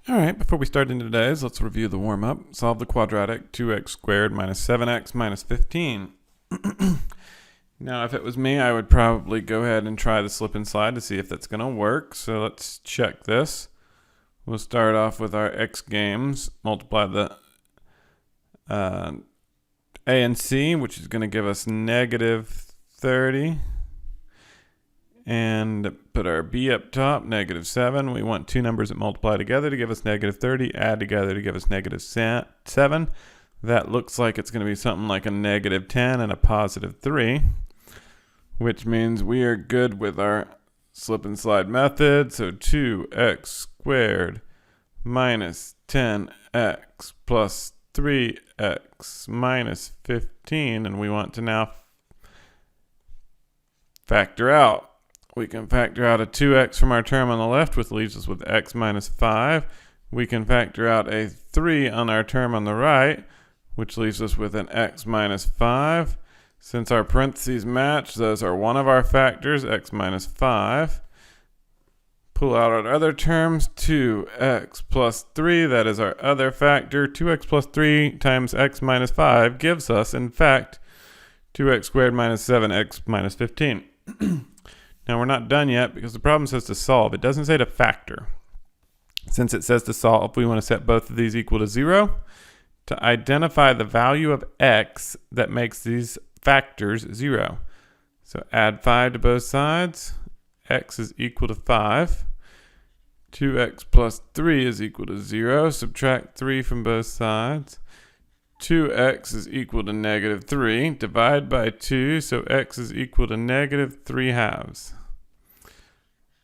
All right, before we start into today's, let's review the warm-up. Solve the quadratic 2x squared minus 7x minus 15. Now, if it was me, I would probably go ahead and try the slip and slide to see if that's going to work. So let's check this. We'll start off with our x games, multiply the a and c, which is going to give us negative 30. And put our b up top, negative 7. We want two numbers that multiply together to give us negative 30, add together to give us negative 7. That looks like it's going to be something like a negative 10 and a positive 3, which means we are good with our slip and slide method. So 2x squared minus 10x plus 3x minus 15. And we want to now factor out. We can factor out a 2x from our term on the left, which leaves us with x minus 5. We can factor out a 3 on our term on the right, which leaves us with an x minus 5. Since our parentheses match, those are one of our factors, x minus 5. Pull out our other terms, 2x plus 3, that is our other factor. 2x plus 3 times x minus 5 gives us, in fact, 2x squared minus 7x minus 15. Now, we're not done yet because the problem says to solve. It doesn't say to factor. Since it says to solve, we want to set both of these equal to 0 to identify the value of x that makes these factors 0. So add 5 to both sides. X is equal to 5. 2x plus 3 is equal to 0. Subtract 3 from both sides. 2x is equal to negative 3. Divide by 2, so x is equal to negative 3 halves.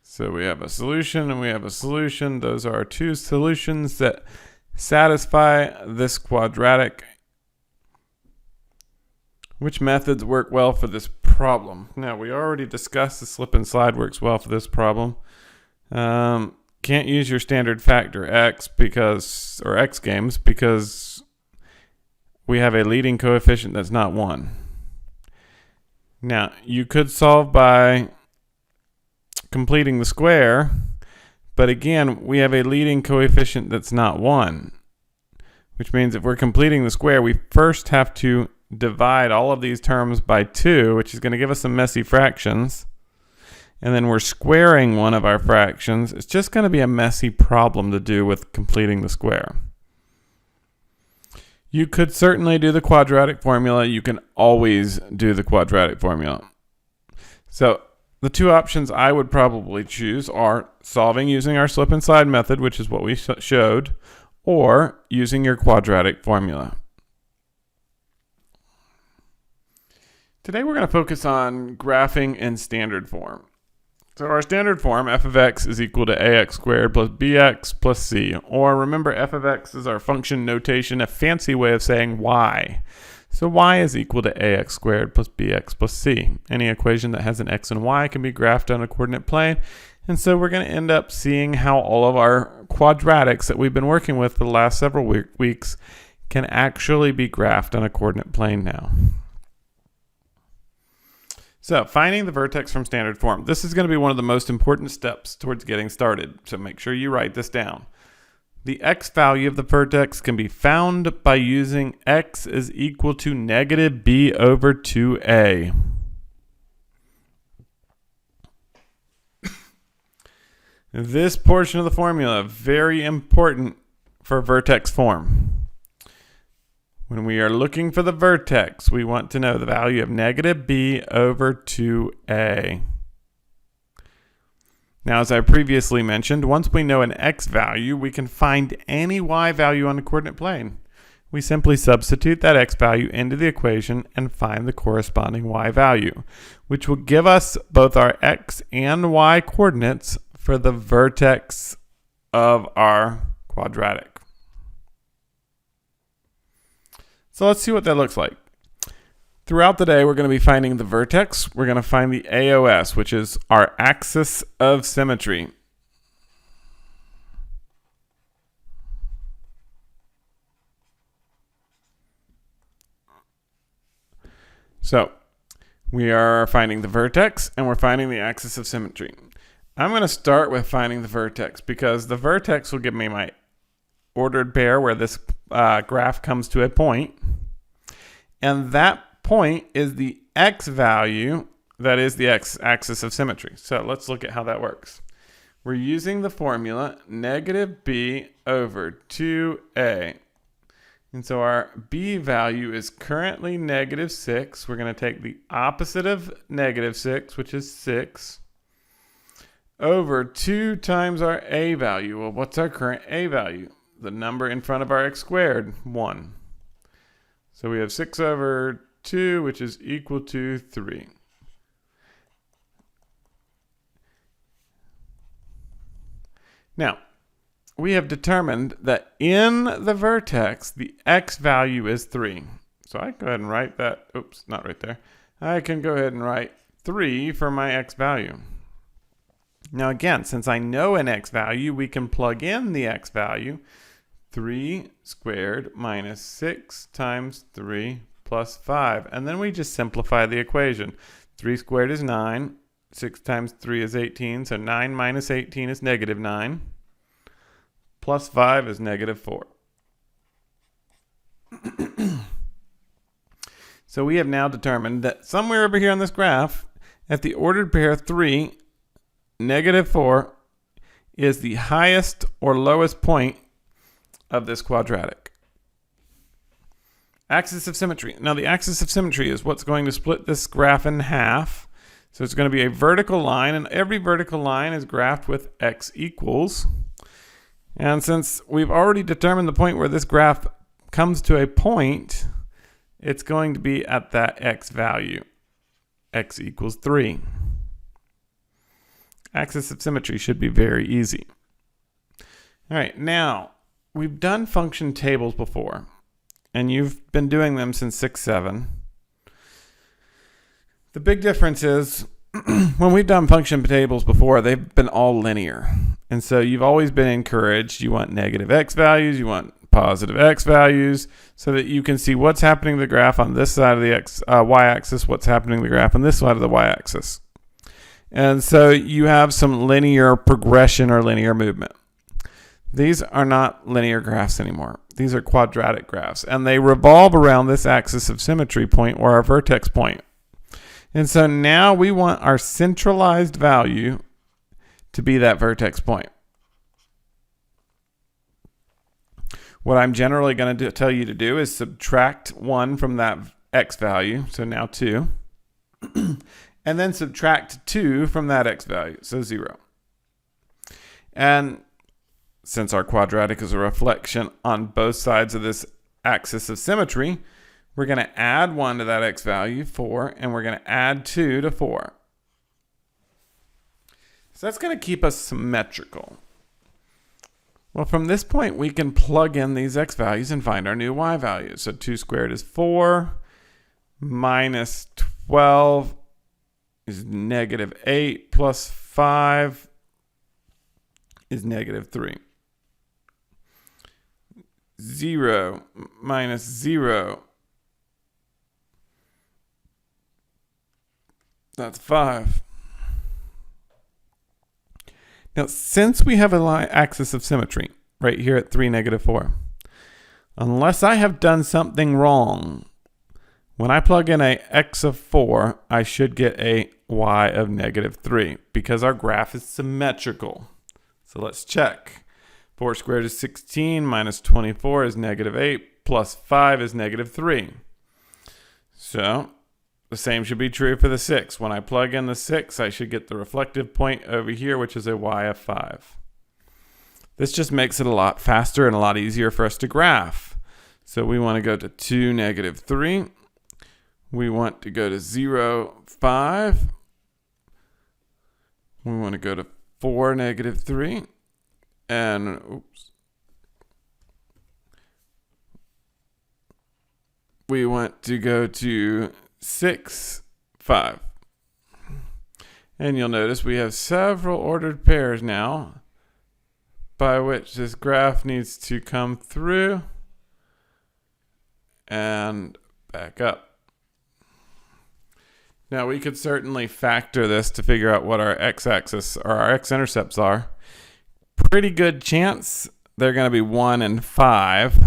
So we have a solution and we have a solution. Those are our two solutions that satisfy this quadratic. Which methods work well for this problem? Now, we already discussed the slip and slide works well for this problem. Can't use your standard factor x because, or x games, because we have a leading coefficient that's not 1. Now, you could solve by completing the square, but again, we have a leading coefficient that's not 1, which means if we're completing the square, we first have to divide all of these terms by 2, which is going to give us some messy fractions, and then we're squaring one of our fractions. It's just going to be a messy problem to do with completing the square. You could certainly do the quadratic formula. You can always do the quadratic formula. So the two options I would probably choose are solving using our slip and slide method, which is what we showed, or using your quadratic formula. Today we're going to focus on graphing in standard form. So our standard form, f of x is equal to ax squared plus bx plus c. Or remember, f of x is our function notation, a fancy way of saying y. So y is equal to ax squared plus bx plus c. Any equation that has an x and y can be graphed on a coordinate plane. And so we're going to end up seeing how all of our quadratics that we've been working with the last several weeks can actually be graphed on a coordinate plane now. So finding the vertex from standard form. This is going to be one of the most important steps towards getting started. So make sure you write this down. The x value of the vertex can be found by using x is equal to negative b over 2a. This portion of the formula, very important for vertex form. When we are looking for the vertex, we want to know the value of negative b over 2a. Now, as I previously mentioned, once we know an x value, we can find any y value on the coordinate plane. We simply substitute that x value into the equation and find the corresponding y value, which will give us both our x and y coordinates for the vertex of our quadratic. So let's see what that looks like. Throughout the day, we're going to be finding the vertex. We're going to find the AOS, which is our axis of symmetry. So we are finding the vertex, and we're finding the axis of symmetry. I'm going to start with finding the vertex because the vertex will give me my ordered pair where this graph comes to a point. And that point is the x value that is the x-axis of symmetry. So let's look at how that works. We're using the formula negative b over 2a. And so our b value is currently negative 6. We're going to take the opposite of negative 6, which is 6, over 2 times our a value. Well, what's our current a value? The number in front of our x squared, 1. So we have 6 over 2, which is equal to 3. Now, we have determined that in the vertex, the x value is 3. So I can go ahead and write that. Oops, not right there. I can go ahead and write 3 for my x value. Now again, since I know an x value, we can plug in the x value. 3 squared minus 6 times 3 plus 5. And then we just simplify the equation. 3 squared is 9. 6 times 3 is 18. So 9 minus 18 is negative 9. Plus 5 is negative 4. So we have now determined that somewhere over here on this graph, at the ordered pair 3, negative 4 is the highest or lowest point of this quadratic. Axis of symmetry. Now the axis of symmetry is what's going to split this graph in half. So it's going to be a vertical line, and every vertical line is graphed with x equals. And since we've already determined the point where this graph comes to a point, it's going to be at that x value. X equals 3. Axis of symmetry should be very easy. All right, now we've done function tables before, and you've been doing them since 6-7. The big difference is when we've done function tables before, they've been all linear. And so you've always been encouraged. You want negative x values, you want positive x values, so that you can see what's happening to the graph on this side of the y-axis, what's happening to the graph on this side of the y-axis. And so you have some linear progression or linear movement. These are not linear graphs anymore. These are quadratic graphs, and they revolve around this axis of symmetry point or our vertex point. And so now we want our centralized value to be that vertex point. What I'm generally going to tell you to do is subtract 1 from that x value, so now 2, and then subtract 2 from that x value, so 0. And since our quadratic is a reflection on both sides of this axis of symmetry, we're going to add 1 to that x value, 4, and we're going to add 2 to 4. So that's going to keep us symmetrical. Well, from this point, we can plug in these x values and find our new y values. So 2 squared is 4, minus 12 is negative 8, plus 5 is negative 3. 0 minus 0, that's 5. Now, since we have a axis of symmetry right here at 3, negative 4, unless I have done something wrong, when I plug in a x of 4, I should get a y of negative 3 because our graph is symmetrical. So let's check. 4 squared is 16, minus 24 is negative 8, plus 5 is negative 3. So the same should be true for the 6. When I plug in the 6, I should get the reflective point over here, which is a y of 5. This just makes it a lot faster and a lot easier for us to graph. So we want to go to 2, negative 3. We want to go to 0, 5. We want to go to 4, negative 3. And, oops. We want to go to 6, 5. And you'll notice we have several ordered pairs now by which this graph needs to come through and back up. Now we could certainly factor this to figure out what our x-axis or our x-intercepts are. Pretty good chance they're going to be 1 and 5.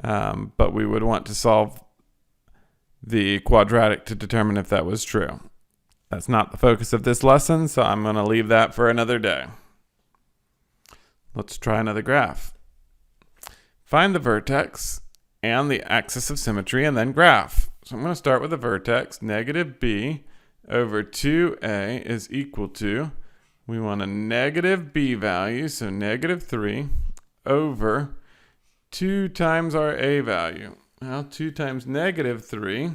But we would want to solve the quadratic to determine if that was true. That's not the focus of this lesson, so I'm going to leave that for another day. Let's try another graph. Find the vertex and the axis of symmetry and then graph. So I'm going to start with the vertex. Negative b over 2a is equal to, we want a negative b value, so negative 3 over 2 times our a value. Well, 2 times negative 3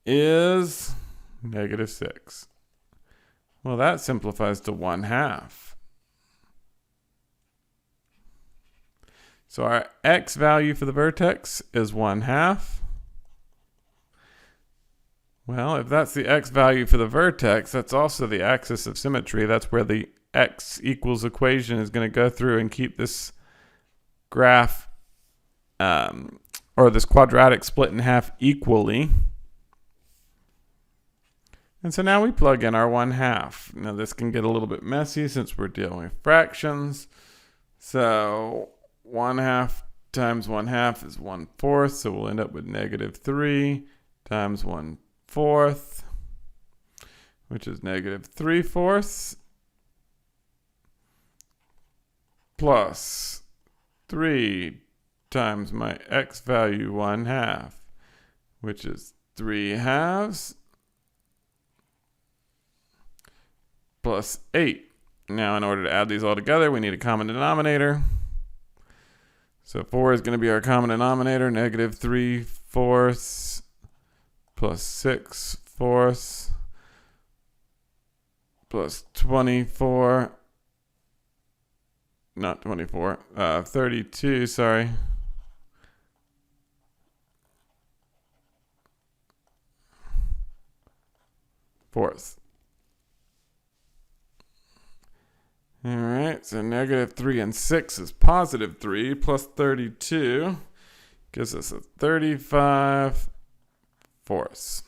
is negative 6. Well, that simplifies to 1/2. So our x value for the vertex is 1/2. Well, if that's the x value for the vertex, that's also the axis of symmetry. That's where the x equals equation is going to go through and keep this graph or this quadratic split in half equally. And so now we plug in our 1/2. Now this can get a little bit messy since we're dealing with fractions. So 1/2 times 1/2 is 1/4. So we'll end up with negative 3 times 1/4, which is negative 3/4 plus 3 times my x value 1/2, which is 3/2 plus 8. Now in order to add these all together, we need a common denominator. So 4 is going to be our common denominator, negative 3/4 plus 6/4 plus 24, not 24, 32, sorry. Fourth. All right, so negative 3 and 6 is positive 3 plus 32 gives us a 35/4.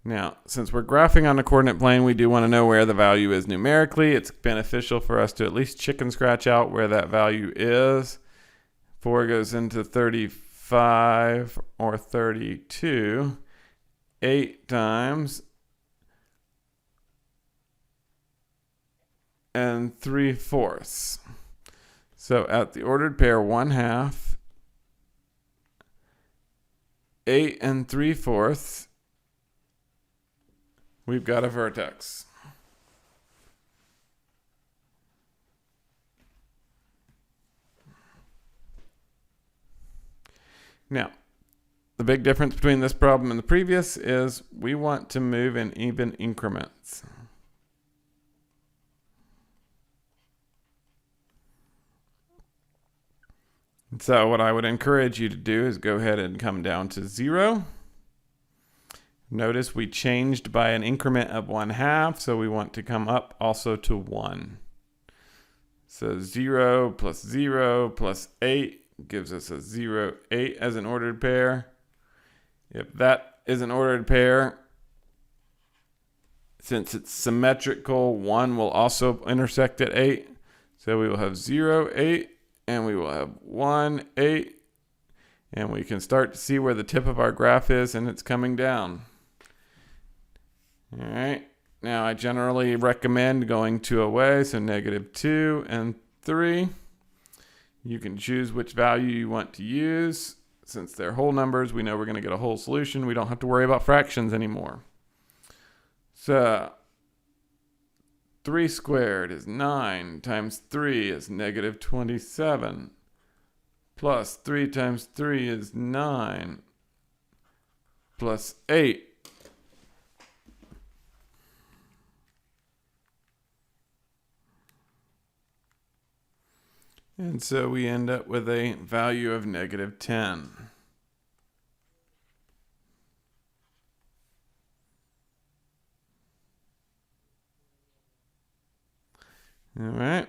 Now, since we're graphing on a coordinate plane, we do want to know where the value is numerically. It's beneficial for us to at least chicken scratch out where that value is. 4 goes into 35 or 32 8 times and 3/4. So at the ordered pair 1/2, 8 and 3/4, we've got a vertex. Now, the big difference between this problem and the previous is we want to move in even increments. So what I would encourage you to do is go ahead and come down to 0. Notice we changed by an increment of 1/2, so we want to come up also to 1. So 0 plus 0 plus 8 gives us a 0, 8 as an ordered pair. If that is an ordered pair, since it's symmetrical, 1 will also intersect at 8. So we will have 0, 8, and we will have 1, 8. And we can start to see where the tip of our graph is, and it's coming down. All right. Now I generally recommend going 2 away, so negative 2 and 3. You can choose which value you want to use. Since they're whole numbers, we know we're going to get a whole solution. We don't have to worry about fractions anymore. So 3 squared is 9 times 3 is negative 27. Plus 3 times 3 is 9. Plus 8. And so we end up with a value of negative 10. All right.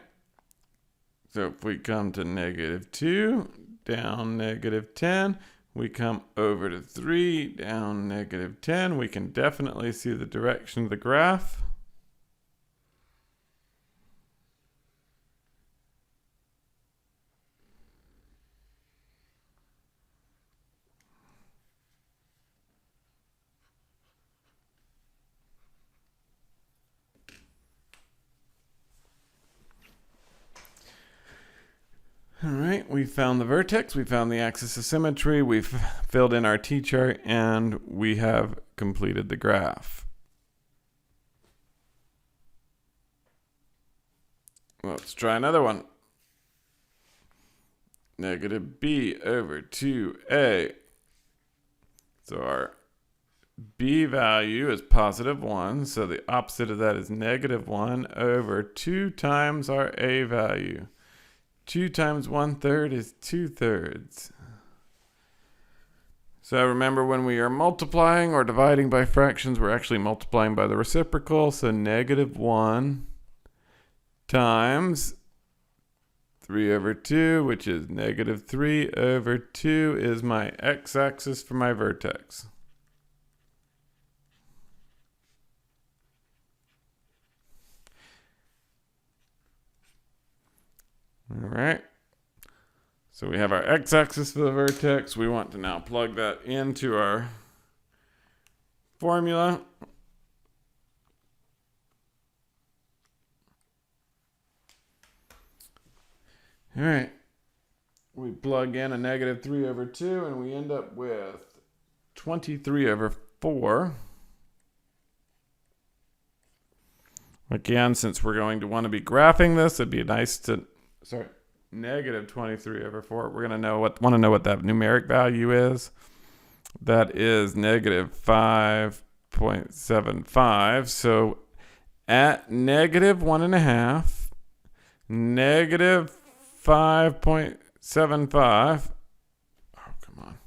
So if we come to negative 2, down negative 10, We come over to 3, down -10. We can definitely see the direction of the graph. All right, we found the vertex, we found the axis of symmetry, we've filled in our t-chart, and we have completed the graph. Let's try another one. -b over 2a. So our b value is +1, so the opposite of that is -1 over 2 times our a value. 2 times 1/3 is 2/3. So remember, when we are multiplying or dividing by fractions, we're actually multiplying by the reciprocal. So -1 times 3 over 2, which is -3 over 2, is my x-axis for my vertex. All right. So we have our x-axis for the vertex. We want to now plug that into our formula. All right. We plug in a -3 over 2, and we end up with 23 over 4. Again, since we're going to want to be graphing this, it'd be nice to... -23 over 4. We're going to want to know what that numeric value is. That is -5.75. So at -1.5, -5.75. Oh, come on.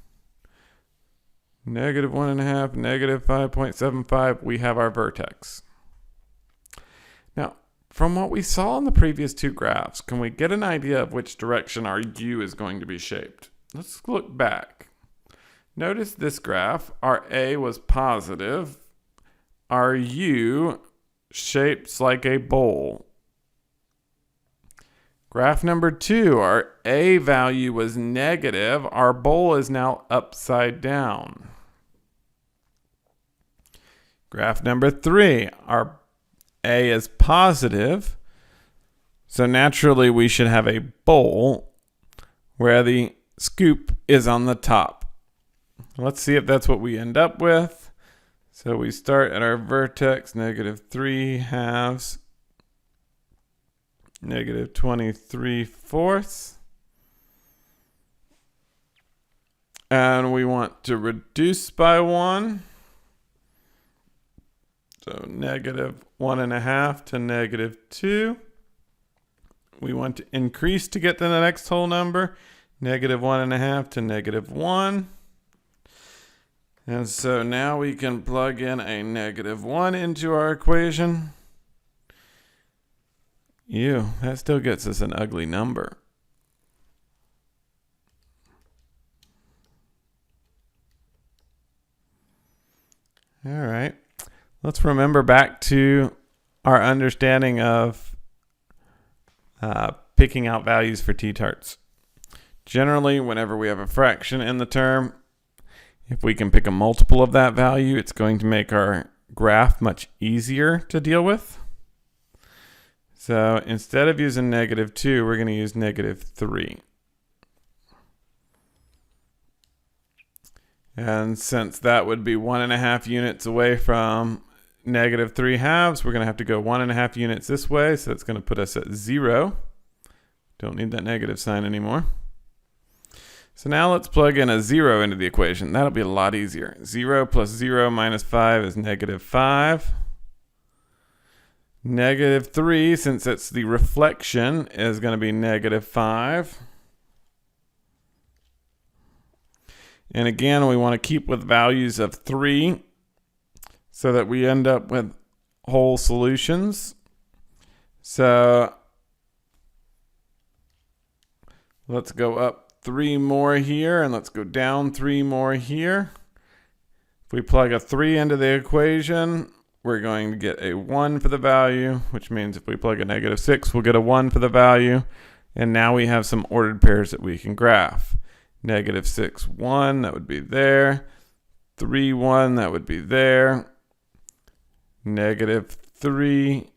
-1.5, -5.75. We have our vertex. Now, from what we saw in the previous two graphs, can we get an idea of which direction our U is going to be shaped? Let's look back. Notice this graph, our A was positive. Our U shapes like a bowl. Graph number 2, our A value was negative. Our bowl is now upside down. Graph number 3, our A is positive, so naturally we should have a bowl where the scoop is on the top. Let's see if that's what we end up with. So we start at our vertex, -3/2, -23/4. And we want to reduce by 1. So -1.5 to -2. We want to increase to get to the next whole number, -1.5 to -1. And so now we can plug in a -1 into our equation. Ew, that still gets us an ugly number. All right. Let's remember back to our understanding of picking out values for t-charts. Generally, whenever we have a fraction in the term, if we can pick a multiple of that value, it's going to make our graph much easier to deal with. So instead of using -2, we're going to use -3. And since that would be 1.5 units away from -3/2, we're going to have to go 1.5 units this way. So it's going to put us at 0. Don't need that negative sign anymore. So now let's plug in a 0 into the equation. That'll be a lot easier. 0 plus 0 minus 5 is -5. -3, since it's the reflection, is going to be -5. And again, we want to keep with values of 3 so that we end up with whole solutions. So let's go up 3 more here, and let's go down 3 more here. If we plug a 3 into the equation, we're going to get a 1 for the value, which means if we plug a -6, we'll get a 1 for the value. And now we have some ordered pairs that we can graph. -6, 1, that would be there. 3, 1, that would be there. -3,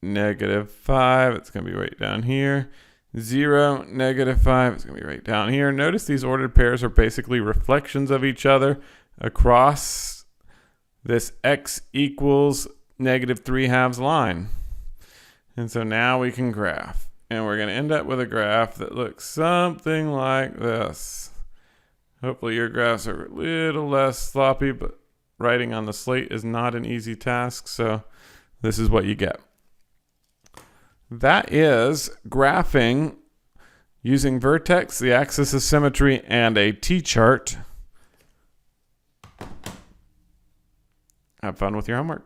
-5, it's going to be right down here. 0, -5, it's going to be right down here. Notice these ordered pairs are basically reflections of each other across this x equals -3/2 line. And so now we can graph. And we're going to end up with a graph that looks something like this. Hopefully your graphs are a little less sloppy, but writing on the slate is not an easy task, so this is what you get. That is graphing using Vertex, the axis of symmetry, and a T-chart. Have fun with your homework.